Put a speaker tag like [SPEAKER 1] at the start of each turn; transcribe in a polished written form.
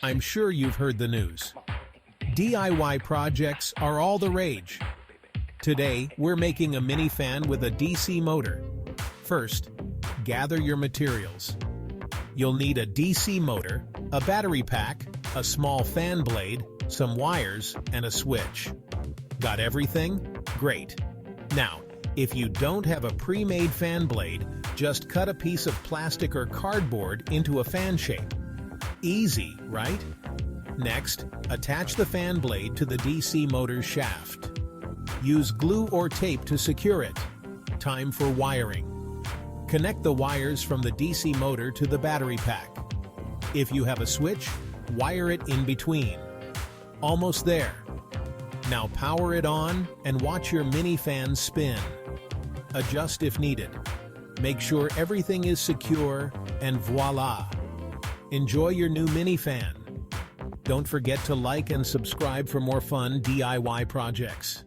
[SPEAKER 1] I'm sure you've heard the news. DIY projects are all the rage. Today, we're making a mini fan with a DC motor. First, gather your materials. You'll need a DC motor, a battery pack, a small fan blade, some wires, and a switch. Got everything? Great. Now, if you don't have a pre-made fan blade, just cut a piece of plastic or cardboard into a fan shape. Easy, right? Next, attach the fan blade to the DC motor's shaft. Use glue or tape to secure it. Time for wiring. Connect the wires from the DC motor to the battery pack. If you have a switch, wire it in between. Almost there. Now power it on and watch your mini fan spin. Adjust if needed. Make sure everything is secure, and voila! Enjoy your new mini fan. Don't forget to like and subscribe for more fun DIY projects.